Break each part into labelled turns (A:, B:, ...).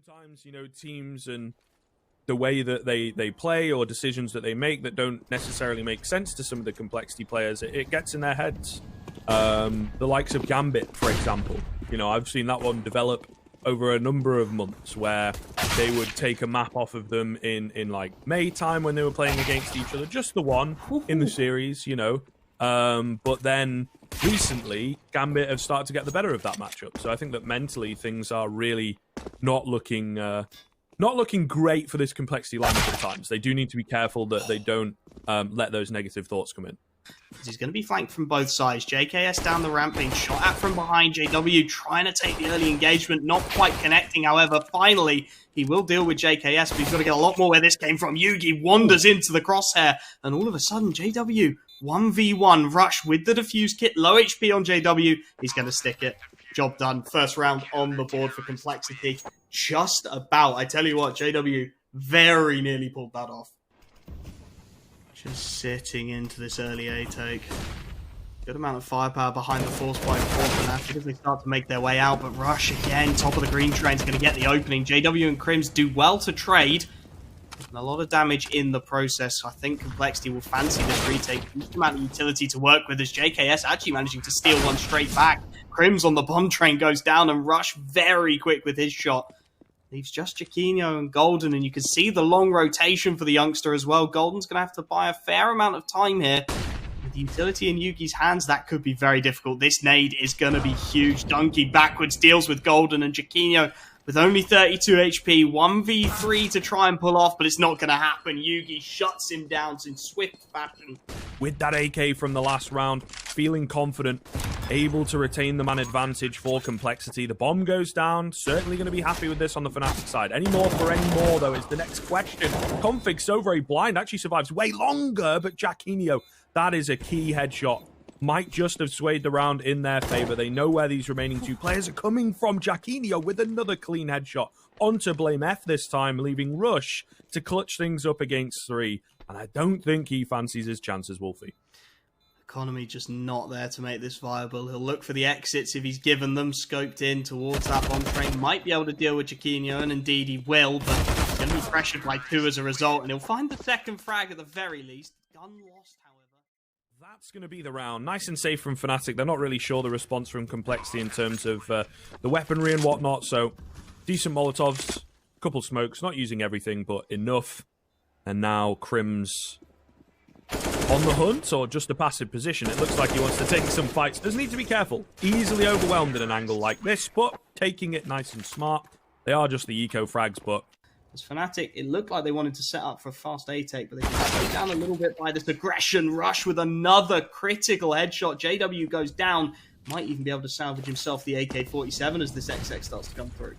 A: sometimes, teams and the way that they play or decisions that they make that don't necessarily make sense to some of the complexity players, it gets in their heads. The likes of Gambit, for example. I've seen that one develop over a number of months where they would take a map off of them in like May time when they were playing against each other, just the one in the series, but then recently Gambit have started to get the better of that matchup. So I think that mentally things are really not looking great for this complexity lineup at times. They do need to be careful that they don't let those negative thoughts come in.
B: He's going to be flanked from both sides. JKS down the ramp, being shot at from behind. JW trying to take the early engagement, not quite connecting. However, finally, he will deal with JKS, but he's got to get a lot more where this came from. Yugi wanders into the crosshair, and all of a sudden, JW 1v1 rush with the defuse kit. Low HP on JW. He's going to stick it. Job done. First round on the board for complexity. Just about. I tell you what, JW very nearly pulled that off. Just sitting into this early A take. Good amount of firepower behind the force by Fnatic as they start to make their way out. But Rush again, top of the green train's going to get the opening. JW and Crims do well to trade. And a lot of damage in the process. So I think Complexity will fancy this retake. Huge amount of utility to work with as JKS actually managing to steal one straight back. Crims on the bomb train goes down and Rush very quick with his shot. Leaves just Jaquinho and Golden, and you can see the long rotation for the youngster as well. Golden's going to have to buy a fair amount of time here. With the utility in Yugi's hands, that could be very difficult. This nade is going to be huge. Donkey backwards deals with Golden and Jaquinho with only 32 HP. 1v3 to try and pull off, but it's not going to happen. Yugi shuts him down in swift fashion.
A: With that AK from the last round, feeling confident, able to retain the man advantage for Complexity. The bomb goes down. Certainly going to be happy with this on the Fnatic side. Any more for any more, though, is the next question. Config so very blind. Actually survives way longer, but Jaquinho, that is a key headshot. Might just have swayed the round in their favor. They know where these remaining two players are coming from. Jaquinho with another clean headshot onto Blame F this time, leaving Rush to clutch things up against 3. And I don't think he fancies his chances, Wolfie.
B: Economy just not there to make this viable. He'll look for the exits if he's given them, scoped in towards that bomb train. Might be able to deal with Jaquinho, and indeed he will, but he's going to be pressured by 2 as a result, and he'll find the second frag at the very least. Gun lost, however.
A: That's going to be the round. Nice and safe from Fnatic. They're not really sure the response from Complexity in terms of the weaponry and whatnot, so decent Molotovs, couple smokes, not using everything, but enough. And now Crims on the hunt, or just a passive position. It looks like he wants to take some fights. Does need to be careful. Easily overwhelmed in an angle like this, but taking it nice and smart. They are just the eco frags, but
B: as Fnatic, it looked like they wanted to set up for a fast A take, but they get slowed down a little bit by this aggression. Rush with another critical headshot. JW goes down. Might even be able to salvage himself the AK-47 as this XX starts to come through.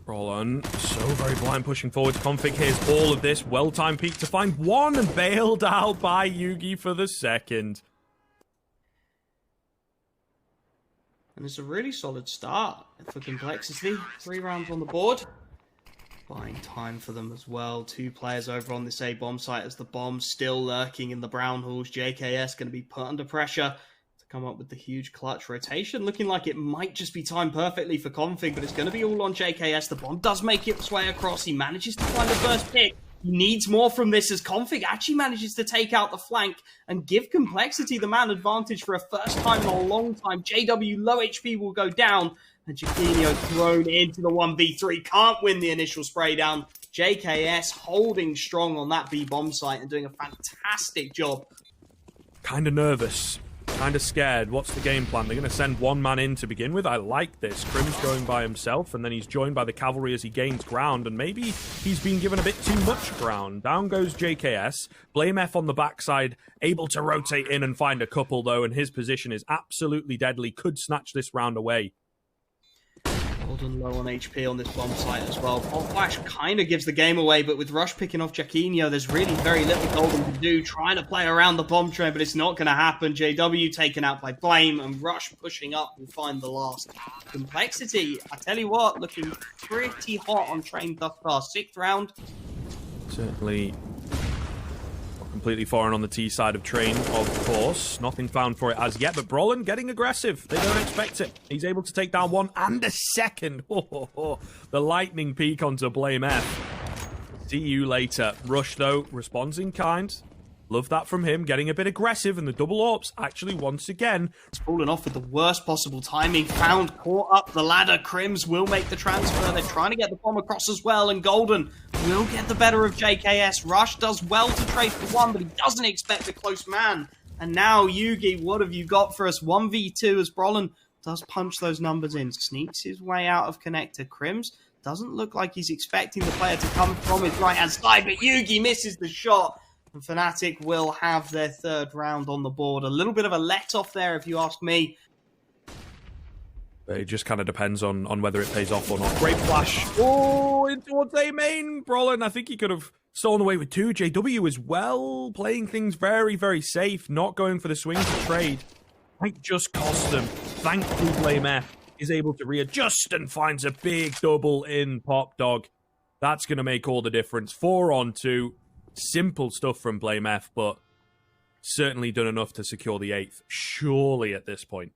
A: Rollon, so very blind, pushing forward. Config hears all of this. Well-timed peek to find one, and bailed out by Yugi for the second.
B: And it's a really solid start for Complexity. 3 rounds on the board. Buying time for them as well. 2 players over on this A bomb site as the bomb's still lurking in the brown halls. JKS going to be put under pressure to come up with the huge clutch rotation. Looking like it might just be timed perfectly for Config, but it's going to be all on JKS. The bomb does make its way across. He manages to find the first pick. He needs more from this as Config actually manages to take out the flank and give Complexity the man advantage for a first time in a long time. JW low HP will go down, and Jaquinho thrown into the 1v3. Can't win the initial spray down. JKS holding strong on that B bomb site and doing a fantastic job.
A: Kind of nervous. Kind of scared. What's the game plan? They're going to send one man in to begin with. I like this. Crims going by himself, and then he's joined by the cavalry as he gains ground, and maybe he's been given a bit too much ground. Down goes JKS. Blame F on the backside, able to rotate in and find a couple, though, and his position is absolutely deadly. Could snatch this round away.
B: Golden low on HP on this bomb site as well. Pop Flash kind of gives the game away, but with Rush picking off Jaquinho, there's really very little Golden to do. Trying to play around the bomb train, but it's not going to happen. JW taken out by Blame, and Rush pushing up will find the last. Complexity, I tell you what, looking pretty hot on train thus far. 6th round.
A: Certainly completely foreign on the T side of train, of course. Nothing found for it as yet, but Brolin getting aggressive. They don't expect it. He's able to take down one and a second. The lightning peak onto Blame F. See you later. Rush, though, responds in kind. Love that from him, getting a bit aggressive, and the double AWPs actually once again.
B: It's fallen off with the worst possible timing. Found, caught up the ladder. Crims will make the transfer. They're trying to get the bomb across as well, and Golden will get the better of JKS. Rush does well to trade for one, but he doesn't expect a close man. And now, Yugi, what have you got for us? 1v2 as Brolin does punch those numbers in. Sneaks his way out of connector. Crims doesn't look like he's expecting the player to come from his right-hand side, but Yugi misses the shot. And Fnatic will have their third round on the board. A little bit of a let-off there, if you ask me.
A: It just kind of depends on whether it pays off or not. Great flash. Oh, in towards A main. Brolin, I think he could have stolen away with two. JW as well, playing things very, very safe. Not going for the swing to trade. Might just cost them. Thankfully, Blame F is able to readjust and finds a big double in Pop Dog. That's going to make all the difference. 4-on-2. Simple stuff from Blame F, but certainly done enough to secure the 8th. Surely at this point.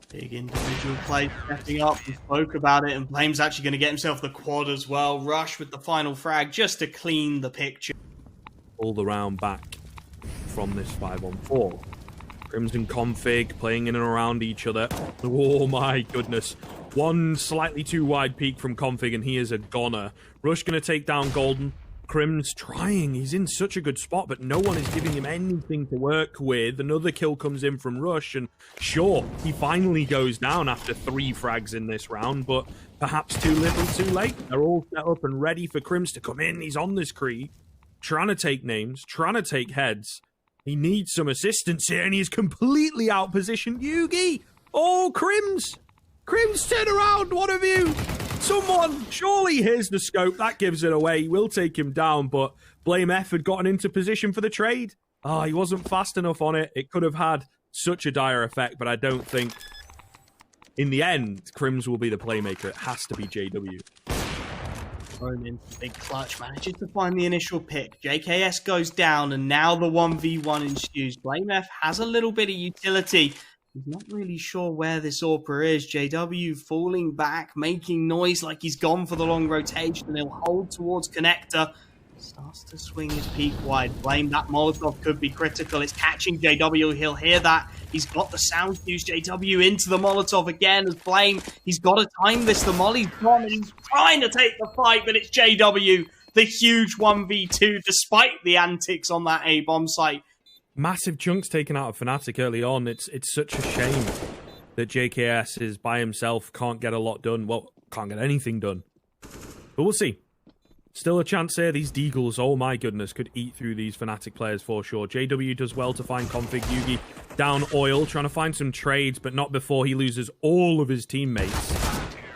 B: Big individual play stepping up. We spoke about it, and Blame's actually going to get himself the quad as well. Rush with the final frag just to clean the picture.
A: All the round back from this 5-on-4. Crimson Config playing in and around each other. Oh my goodness. One slightly too wide peak from Config, and he is a goner. Rush going to take down Golden. Crim's trying. He's in such a good spot, but no one is giving him anything to work with. Another kill comes in from Rush, and sure, he finally goes down after 3 frags in this round, but perhaps too little too late. They're all set up and ready for Crims to come in. He's on this Kree, trying to take names, trying to take heads. He needs some assistance here, and he's completely outpositioned Yugi. Oh, Crims! Crims, turn around, one of you! Someone, surely here's the scope. That gives it away. We'll take him down, but Blame F had gotten into position for the trade. He wasn't fast enough on it. It could have had such a dire effect, but I don't think, in the end, Crims will be the playmaker. It has to be JW.
B: Roman, big clutch, manages to find the initial pick. JKS goes down, and now the 1v1 ensues. Blame F has a little bit of utility. He's not really sure where this AWPer is. JW falling back, making noise like he's gone for the long rotation, and he'll hold towards connector. Starts to swing his peak wide. Blame, that Molotov could be critical. It's catching JW. He'll hear that. He's got the sound cues. JW into the Molotov again as Blame. He's got to time this. The Molly's gone, and he's trying to take the fight, but it's JW. The huge 1v2, despite the antics on that A-bomb site.
A: Massive chunks taken out of Fnatic early on. It's such a shame that JKS is by himself, can't get a lot done. Well, can't get anything done. But we'll see. Still a chance here. These Deagles, oh my goodness, could eat through these Fnatic players for sure. JW does well to find Config. Yugi down oil, trying to find some trades, but not before he loses all of his teammates.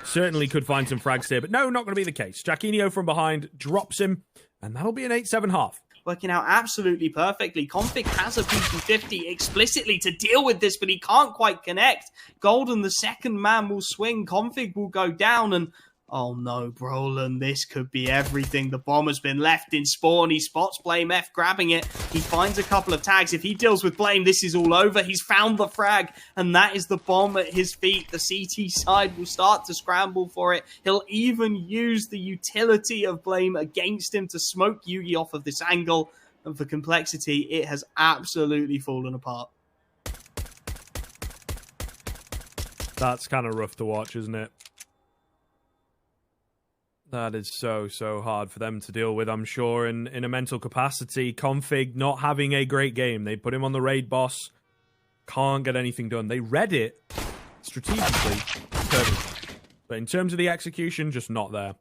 A: Certainly could find some frags here, but no, not going to be the case. Jacquinho from behind drops him, and that'll be an 8-7 half.
B: Working out absolutely perfectly. Config has a PT50 explicitly to deal with this, but he can't quite connect. Golden, the second man, will swing. Config will go down, and oh no, Brolin, this could be everything. The bomb has been left in spawn. He spots Blame F grabbing it. He finds a couple of tags. If he deals with Blame, this is all over. He's found the frag, and that is the bomb at his feet. The CT side will start to scramble for it. He'll even use the utility of Blame against him to smoke Yugi off of this angle. And for complexity, it has absolutely fallen apart.
A: That's kind of rough to watch, isn't it? That is so hard for them to deal with, I'm sure, in a mental capacity. Config not having a great game. They put him on the raid boss. Can't get anything done. They read it strategically. Perfect. But in terms of the execution, just not there.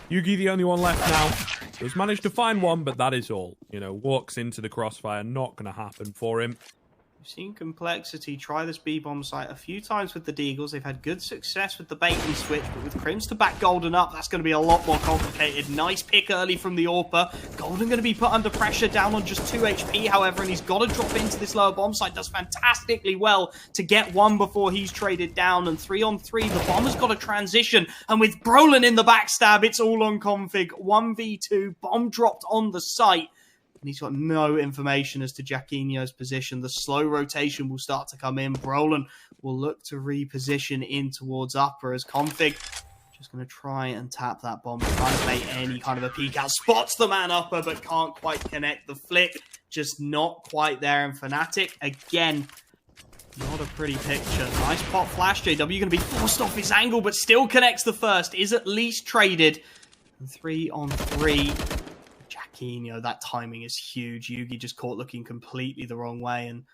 A: Yugi, the only one left now. Does manage to find one, but that is all. You know, walks into the crossfire. Not going to happen for him.
B: We've seen Complexity try this B-bomb site a few times with the Deagles. They've had good success with the bait and switch, but with Crims to back Golden up, that's going to be a lot more complicated. Nice pick early from the AWPer. Golden going to be put under pressure, down on just 2 HP, however, and he's got to drop into this lower bomb site. Does fantastically well to get one before he's traded down, and 3-on-3, the bomber's got to transition, and with Brolin in the backstab, it's all on Config. 1v2, bomb dropped on the site. And he's got no information as to Jacquinho's position. The slow rotation will start to come in. Brolin will look to reposition in towards upper as Config just going to try and tap that bomb, trying to make any kind of a peek out. Spots the man upper, but can't quite connect the flick. Just not quite there. And Fnatic, again, not a pretty picture. Nice pop flash. JW going to be forced off his angle, but still connects the first. Is at least traded. And 3-on-3. Jacquinho, that timing is huge. Yugi just caught looking completely the wrong way. And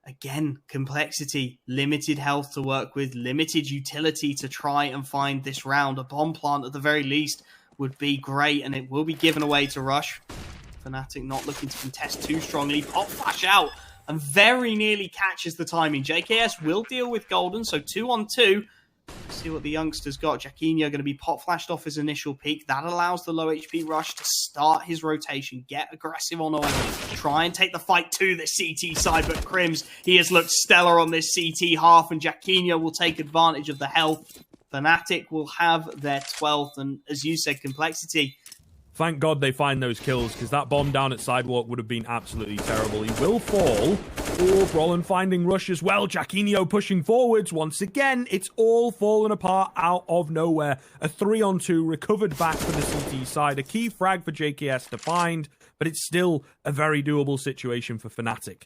B: again, complexity, limited health to work with, limited utility to try and find this round. A bomb plant at the very least would be great, and it will be given away to Rush. Fnatic not looking to contest too strongly. Pop flash out and very nearly catches the timing. JKS will deal with Golden, so 2-on-2. Let's see what the youngsters got. Jacquinho going to be pop flashed off his initial peak. That allows the low HP Rush to start his rotation, get aggressive on away, try and take the fight to the CT side. But Crims, he has looked stellar on this CT half, and Jacquinho will take advantage of the health. Fnatic will have their 12th, and as you said, complexity.
A: Thank God they find those kills, because that bomb down at Sidewalk would have been absolutely terrible. He will fall. Oh, Brolin finding Rush as well. Jacquinho pushing forwards. Once again, it's all fallen apart out of nowhere. A 3-on-2 recovered back for the CT side. A key frag for JKS to find, but it's still a very doable situation for Fnatic.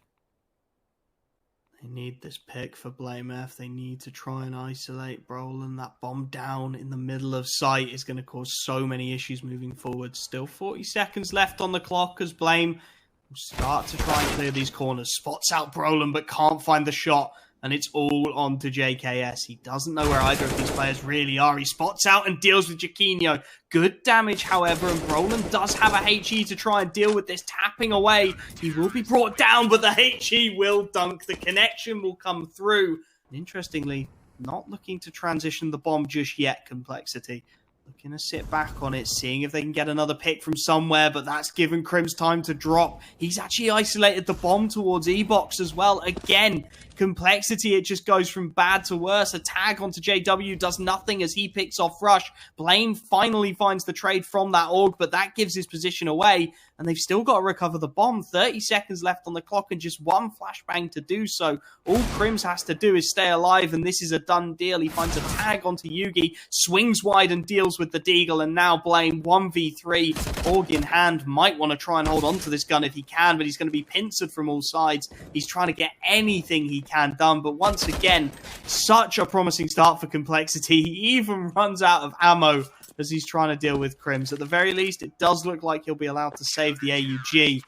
B: They need this pick for Blame F. They need to try and isolate Brolin. That bomb down in the middle of sight is going to cause so many issues moving forward. Still 40 seconds left on the clock as Blame will start to try and clear these corners. Spots out Brolin but can't find the shot. And it's all on to JKS. He doesn't know where either of these players really are. He spots out and deals with Jacquinho. Good damage, however, and Brolin does have a HE to try and deal with this. Tapping away. He will be brought down, but the HE will dunk. The connection will come through. And interestingly, not looking to transition the bomb just yet, Complexity. Looking to sit back on it, seeing if they can get another pick from somewhere, but that's given Crims time to drop. He's actually isolated the bomb towards E-Box as well. Again, Complexity, it just goes from bad to worse. A tag onto JW does nothing as he picks off Rush. Blame finally finds the trade from that AUG, but that gives his position away, and they've still got to recover the bomb. 30 seconds left on the clock and just one flashbang to do so. All Crims has to do is stay alive, and this is a done deal. He finds a tag onto Yugi, swings wide and deals with the Deagle, and now Blame 1v3, AUG in hand. Might want to try and hold on to this gun if he can, but he's going to be pincered from all sides. He's trying to get anything he can done, but once again, such a promising start for Complexity. He even runs out of ammo as he's trying to deal with Crims. At the very least, it does look like he'll be allowed to save the AUG.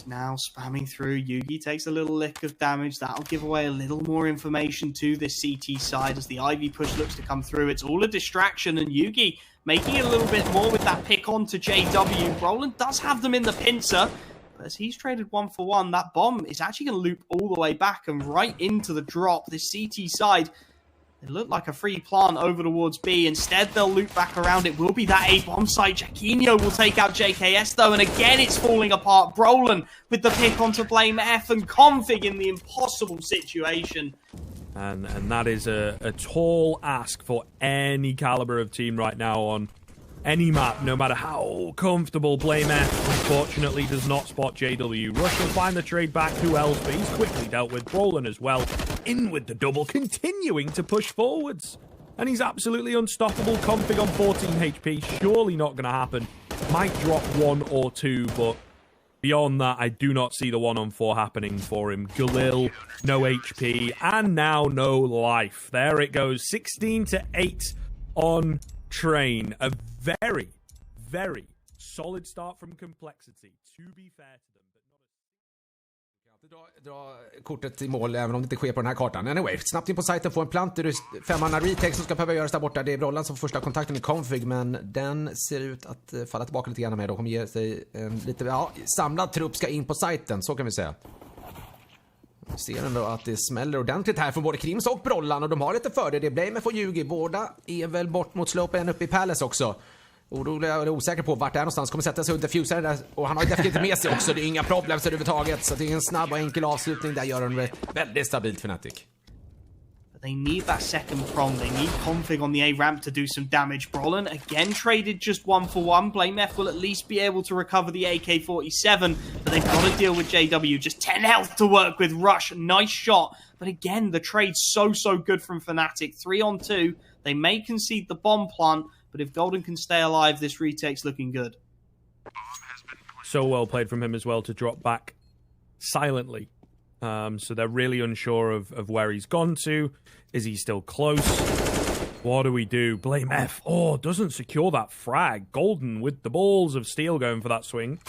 B: Now spamming through, Yugi takes a little lick of damage. That'll give away a little more information to this CT side as the Ivy push looks to come through. It's all a distraction, and Yugi making it a little bit more with that pick on to JW. Roland does have them in the pincer, but as he's traded 1-for-1, that bomb is actually going to loop all the way back and right into the drop. This CT side, it looked like a free plant over towards B. Instead, they'll loop back around. It will be that A bomb site. Jacquinho will take out JKS, though. And again, it's falling apart. Brolin with the pick onto Blame F, and Config in the impossible situation.
A: And that is a tall ask for any caliber of team right now on any map, no matter how comfortable. Blame F, unfortunately, does not spot JW. Rush will find the trade back. Who else? But he's quickly dealt with. Brolin as well. In with the double, continuing to push forwards. And he's absolutely unstoppable. Config on 14 HP. Surely not going to happen. Might drop 1 or 2, but beyond that, I do not see the 1-on-4 happening for him. Galil, no HP, and now no life. There it goes. 16-8 on Train. A very, very solid start from Complexity, to be fair to them.
C: Dra kortet i mål även om det inte sker på den här kartan. Anyway, snabbt in på sajten, få en plant. Det är 5-manna retake som ska behöva göras där borta. Det är Brollan som får första kontakten med Config, men den ser ut att falla tillbaka lite grann med. De kommer ge sig en lite samlad trupp ska in på sajten, så kan vi säga. Vi ser ändå att det smäller ordentligt här från både Krims och Brollan, och de har lite fördel. Det blir med för Yugi. Båda är väl bort mot slope, en uppe i Palace också. Orolig och osäker på vart det är någonstans. Kommer sätta sig under fusaren där, och han har ju definitivt med sig också. Det är inga problem överhuvudtaget, så det är en snabb och enkel avslutning. Där gör han det väldigt stabilt för Fnatic.
B: But they need that second prong. They need Config on the A ramp to do some damage. Brolin again traded just 1-for-1. BlameF will at least be able to recover the AK-47, but they've got to deal with JW. Just 10 health to work with. Rush, nice shot. But again, the trade's so good from Fnatic. 3-on-2. They may concede the bomb plant, but if Golden can stay alive, this retake's looking good.
A: So well played from him as well to drop back silently. So they're really unsure of where he's gone to. Is he still close? What do we do? BlameF. Oh, doesn't secure that frag. Golden with the balls of steel going for that swing.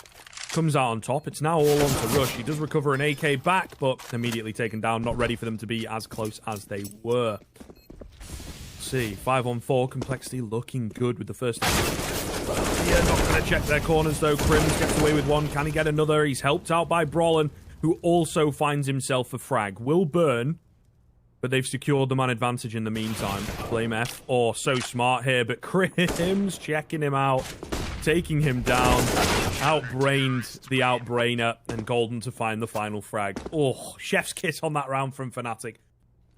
A: Comes out on top. It's now all on to Rush. He does recover an AK back, but immediately taken down. Not ready for them to be as close as they were. See, 5-on-4. Complexity looking good with the first. Yeah, not going to check their corners though. Crims gets away with one. Can he get another? He's helped out by Brolin, who also finds himself a frag. Will burn, but they've secured the man advantage in the meantime. BlameF, oh, so smart here, but Crims checking him out, taking him down, outbrained the outbrainer, and Golden to find the final frag. Oh, chef's kiss on that round from Fnatic.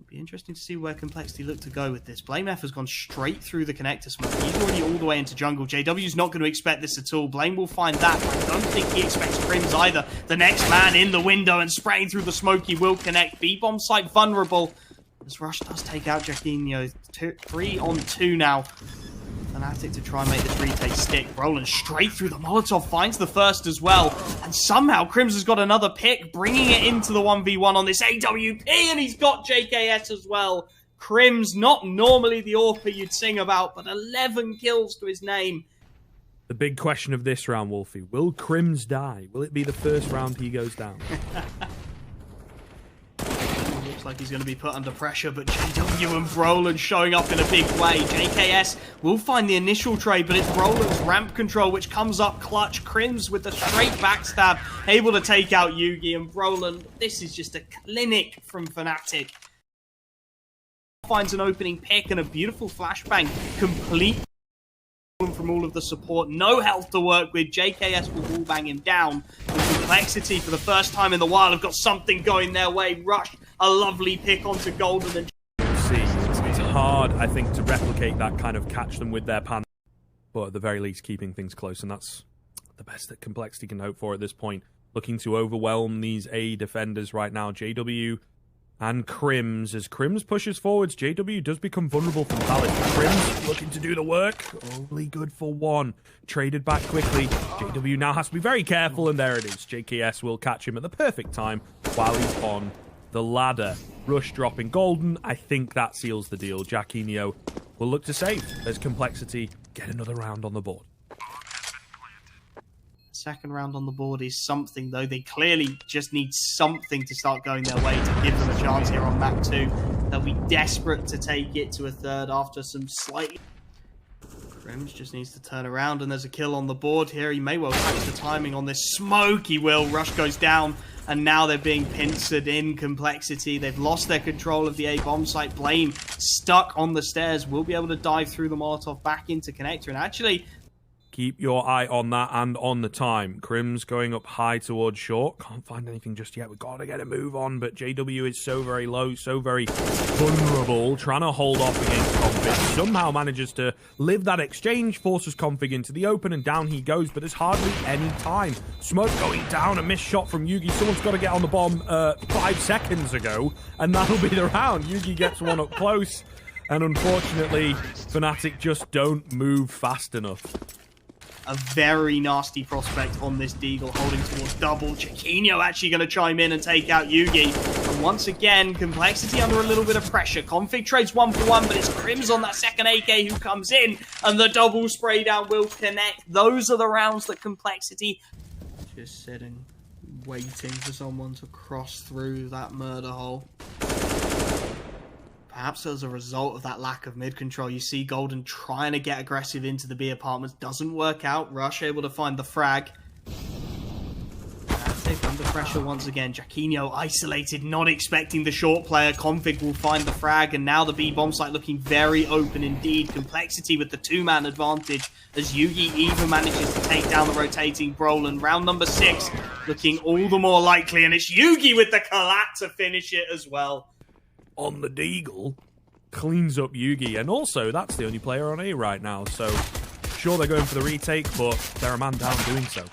B: Be interesting to see where Complexity look to go with this. BlameF has gone straight through the connector smoke. He's already all the way into jungle. JW's not going to expect this at all. Blame will find that, but I don't think he expects Crims either. The next man in the window and spraying through the smoke, he will connect. B-bomb site vulnerable. As Rush does take out Jaquinho. 3-on-2 now. Fnatic to try and make this retake stick. Brolin straight through the Molotov, finds the first as well. And somehow Crims has got another pick, bringing it into the 1v1 on this AWP, and he's got JKS as well. Crims, not normally the AWP you'd sing about, but 11 kills to his name.
A: The big question of this round, Wolfie, will Crims die? Will it be the first round he goes down?
B: Looks like he's going to be put under pressure, but JW and Brolin showing up in a big way. JKS will find the initial trade, but it's Brolin's ramp control which comes up clutch. Crims with the straight backstab, able to take out Yugi, and Brolin, this is just a clinic from Fnatic. Finds an opening pick and a beautiful flashbang, complete from all of the support. No health to work with. JKS will wallbang him down. With Complexity for the first time in the while have got something going their way. Rush, a lovely pick onto Golden. And
A: see, it's hard, I think, to replicate that kind of catch them with their pan, but at the very least keeping things close, and that's the best that Complexity can hope for at this point. Looking to overwhelm these A defenders right now. JW and Crims. As Crims pushes forwards, JW does become vulnerable from Valid. Crims looking to do the work. Only good for one. Traded back quickly. JW now has to be very careful, and there it is. JKS will catch him at the perfect time while he's on the ladder. Rush dropping Golden. I think that seals the deal. Jaquinho will look to save as Complexity get another round on the board.
B: Second round on the board is something, though. They clearly just need something to start going their way to give them a chance here on map 2. They'll be desperate to take it to a third after some slightly... Crims just needs to turn around, and there's a kill on the board here. He may well catch the timing on this smoke. He will. Rush goes down, and now they're being pincered in Complexity. They've lost their control of the A bomb site. Blame stuck on the stairs. Will be able to dive through the Molotov back into connector, and actually...
A: Keep your eye on that and on the time. Crims going up high towards short. Can't find anything just yet. We've got to get a move on, but JW is so very low, so very vulnerable. Trying to hold off against Config. Somehow manages to live that exchange, forces Config into the open, and down he goes, but there's hardly any time. Smoke going down, a missed shot from Yugi. Someone's got to get on the bomb 5 seconds ago, and that'll be the round. Yugi gets one up close, and unfortunately, Fnatic just don't move fast enough.
B: A very nasty prospect on this Deagle, holding towards double. Jaquinho actually going to chime in and take out Yugi. And once again, Complexity under a little bit of pressure. Config trades 1-for-1, but it's Crims on that second AK who comes in, and the double spray down will connect. Those are the rounds that Complexity... Just sitting, waiting for someone to cross through that murder hole. Perhaps as a result of that lack of mid-control, you see Golden trying to get aggressive into the B apartments. Doesn't work out. Rush able to find the frag. Fnatic under pressure once again. Jaquinho isolated, not expecting the short player. Config will find the frag, and now the B bomb site looking very open indeed. Complexity with the 2-man advantage as Yugi even manages to take down the rotating Brolin. Round number 6 looking all the more likely, and it's Yugi with the collat to finish it as well.
A: on the Deagle. Cleans up Yugi, and also that's the only player on A right now, so sure they're going for the retake, but they're a man down doing so.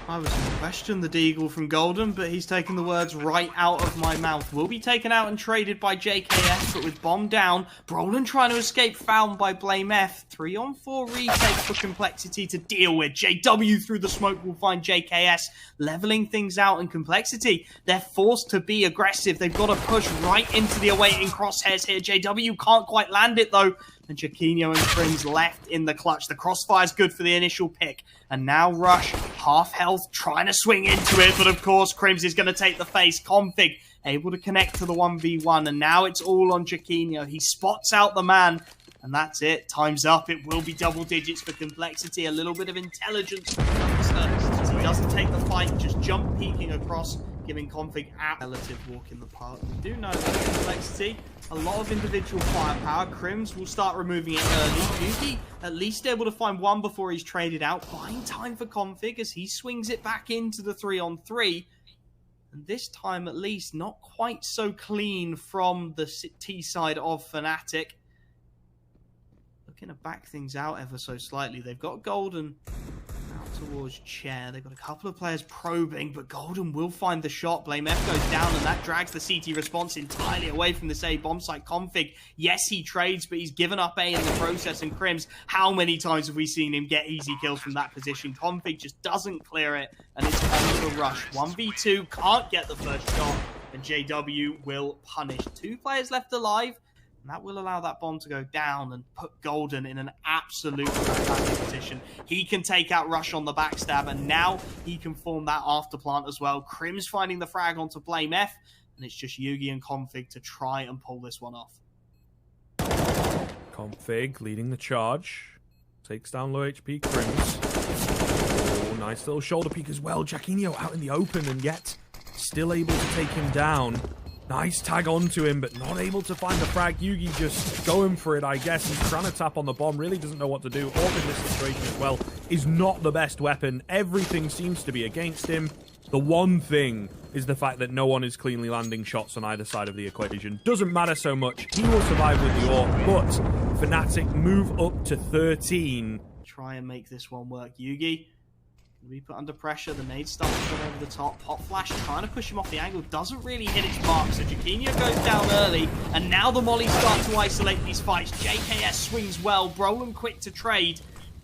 B: I was going to question the Deagle from Golden, but he's taken the words right out of my mouth. Will be taken out and traded by JKS, but with bomb down, Brolin trying to escape, found by Blame F. 3-on-4 retake for Complexity to deal with. JW through the smoke will find JKS, leveling things out, and Complexity, they're forced to be aggressive. They've got to push right into the awaiting crosshairs here. JW can't quite land it though. And Jaquinho and Crims left in the clutch. The crossfire's good for the initial pick. And now Rush, half health, trying to swing into it. But of course, Crims is going to take the face. Config able to connect to the 1v1. And now it's all on Jaquinho. He spots out the man. And that's it. Time's up. It will be double digits for Complexity. A little bit of intelligence from Youngster. So he doesn't take the fight, just jump peeking across, giving Config a relative walk in the park. We do know that Complexity, a lot of individual firepower. Crims will start removing it early. Yugi at least able to find one before he's traded out. Buying time for Config as he swings it back into the 3-on-3. And this time at least not quite so clean from the T side of Fnatic. Looking to back things out ever so slightly. They've got Golden out towards Chair. They've got a couple of players probing, but Golden will find the shot. Blame F goes down, and that drags the CT response entirely away from this A bomb site. Config, yes, he trades, but he's given up A in the process. And Crims, how many times have we seen him get easy kills from that position? Config just doesn't clear it, and it's on to Rush. 1v2, can't get the first shot, and JW will punish. 2 players left alive. And that will allow that bomb to go down and put Golden in an absolute fantastic position. He can take out Rush on the backstab, and now he can form that after plant as well. Crims finding the frag onto Blame F, and it's just Yugi and Config to try and pull this one off.
A: Config leading the charge. Takes down low HP Crims. Oh, nice little shoulder peek as well. Jaquinho out in the open, and yet still able to take him down. Nice tag onto him, but not able to find the frag. Yugi just going for it, I guess. He's trying to tap on the bomb, really doesn't know what to do. Orb in this situation as well is not the best weapon. Everything seems to be against him. The one thing is the fact that no one is cleanly landing shots on either side of the equation. Doesn't matter so much. He will survive with the Orb, but Fnatic move up to 13.
B: Try and make this one work. Yugi will be put under pressure. The nade starts to go over the top. Pop Flash trying to push him off the angle. Doesn't really hit its mark. So Jaquinho goes down early. And now the mollies start to isolate these fights. JKS swings well. Brolin quick to trade.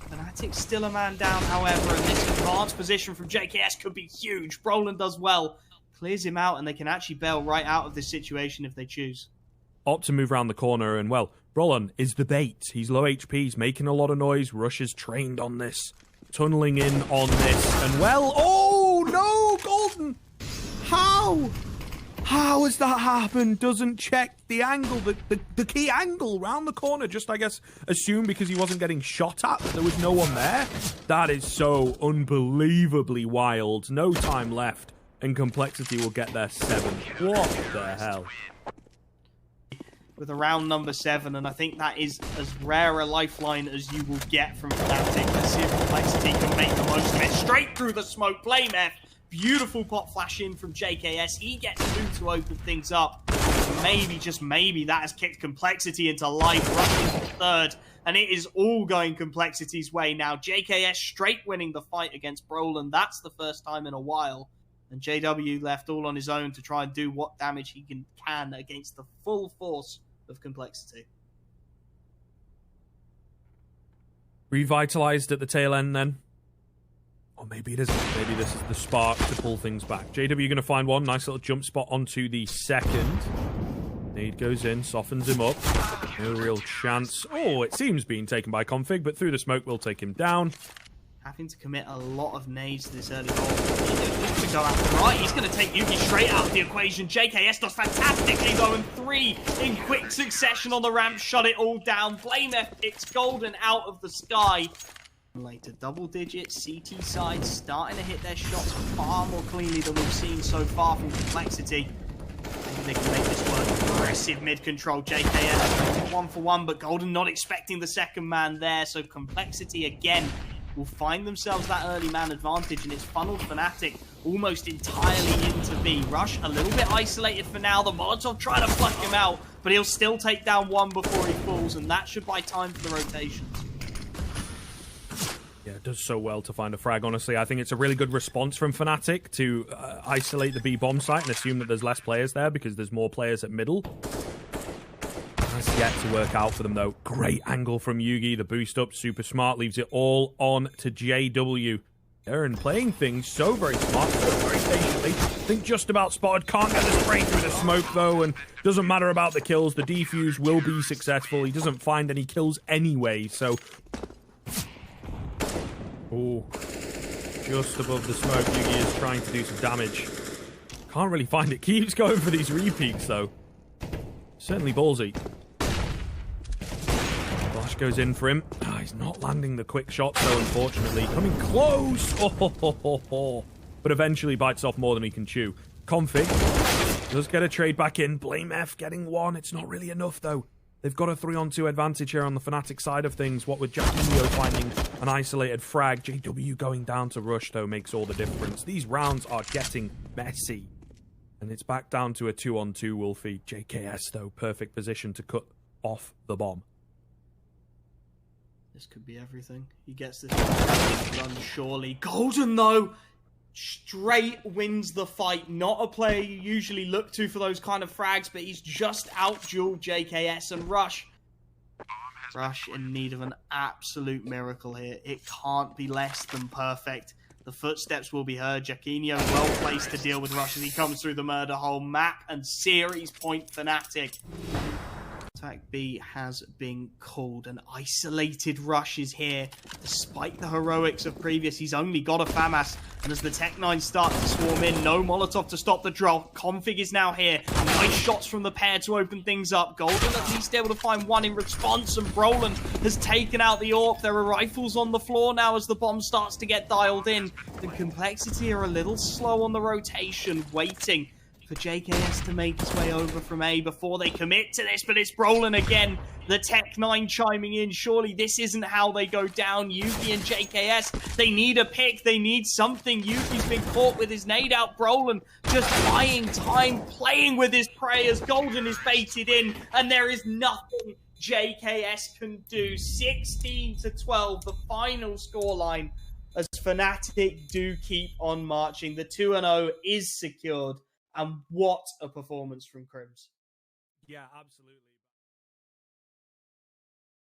B: Fnatic's still a man down, however. And this advanced position from JKS could be huge. Brolin does well. Clears him out. And they can actually bail right out of this situation if they choose.
A: Opt to move around the corner. And, well, Brolin is the bait. He's low HP. He's making a lot of noise. Rush is trained on this. Tunneling in on this, and well, oh no, Golden! How has that happened? Doesn't check the angle, the key angle round the corner, just I guess assume because he wasn't getting shot at that there was no one there. That is so unbelievably wild. No time left, and Complexity will get their 7. What the hell?
B: With a round number 7, and I think that is as rare a lifeline as you will get from Fnatic. Let's see if Complexity can make the most of it. Straight through the smoke, Blame F. Beautiful pop flash in from JKS. He gets through to open things up. Maybe, just maybe, that has kicked Complexity into life. Rushing to 3rd, and it is all going Complexity's way now. JKS straight winning the fight against Brolin. That's the first time in a while. And JW left all on his own to try and do what damage he can against the full force of Complexity.
A: Revitalized at the tail end then? Or maybe it isn't. Maybe this is the spark to pull things back. JW going to find one. Nice little jump spot onto the 2nd. Nade goes in, softens him up. No real chance. Oh, it seems being taken by Config, but through the smoke will take him down.
B: Having to commit a lot of nades to this early goal. He's to go out right. He's going to take Yugi straight out of the equation. JKS does fantastically though, and 3 in quick succession on the ramp. Shut it all down. Blame F picks Golden out of the sky. Later, double digits, CT side starting to hit their shots far more cleanly than we've seen so far from Complexity. Maybe they can make this work. Aggressive mid-control. JKS 1-for-1, but Golden not expecting the 2nd man there, so Complexity again will find themselves that early man advantage, and it's funneled Fnatic almost entirely into B. Rush a little bit isolated for now. The Molotov trying to pluck him out, but he'll still take down one before he falls, and that should buy time for the rotations.
A: Yeah, it does so well to find a frag, honestly. I think it's a really good response from Fnatic to isolate the B bomb site and assume that there's less players there because there's more players at middle. Has yet to work out for them, though. Great angle from Yugi. The boost up, super smart, leaves it all on to JW. Aaron playing things so very smart, so very patiently. I think just about spotted. Can't get the spray through the smoke, though, and doesn't matter about the kills. The defuse will be successful. He doesn't find any kills anyway, so... Oh, just above the smoke, Yugi is trying to do some damage. Can't really find it. Keeps going for these repeats, though. Certainly ballsy. Flash goes in for him. Oh, he's not landing the quick shots, though, unfortunately. Coming close! Oh. But eventually bites off more than he can chew. Config does get a trade back in. Blame F getting one. It's not really enough, though. They've got a 3-on-2 advantage here on the Fnatic side of things. What with Jackinio finding an isolated frag, JW going down to rush, though, makes all the difference. These rounds are getting messy. And it's back down to a 2-on-2 Wolfie. JKS, though, perfect position to cut off the bomb.
B: This could be everything. He gets this run, surely. Golden, though, straight wins the fight. Not a player you usually look to for those kind of frags, but he's just out-dueled JKS and Rush. Rush in need of an absolute miracle here. It can't be less than perfect. The footsteps will be heard. Jackinio well placed to deal with Rush as he comes through the murder hole. Map and series point Fnatic. Attack B has been called. An isolated Rush is here. Despite the heroics of previous, he's only got a FAMAS. And as the Tech-9 start to swarm in, no Molotov to stop the drop. Config is now here. Nice shots from the pair to open things up. Golden at least able to find one in response, and Brolin has taken out the AWP. There are rifles on the floor now as the bomb starts to get dialed in. The Complexity are a little slow on the rotation, waiting for JKS to make his way over from A before they commit to this, but it's Brolin again. The Tech-9 chiming in. Surely this isn't how they go down. Yuki and JKS, they need a pick. They need something. Yuki's been caught with his nade out. Brolin just buying time, playing with his prey as Golden is baited in, and there is nothing JKS can do. 16-12, the final scoreline, as Fnatic do keep on marching. The 2-0 is secured. And what a performance from Crims.
A: Yeah, absolutely.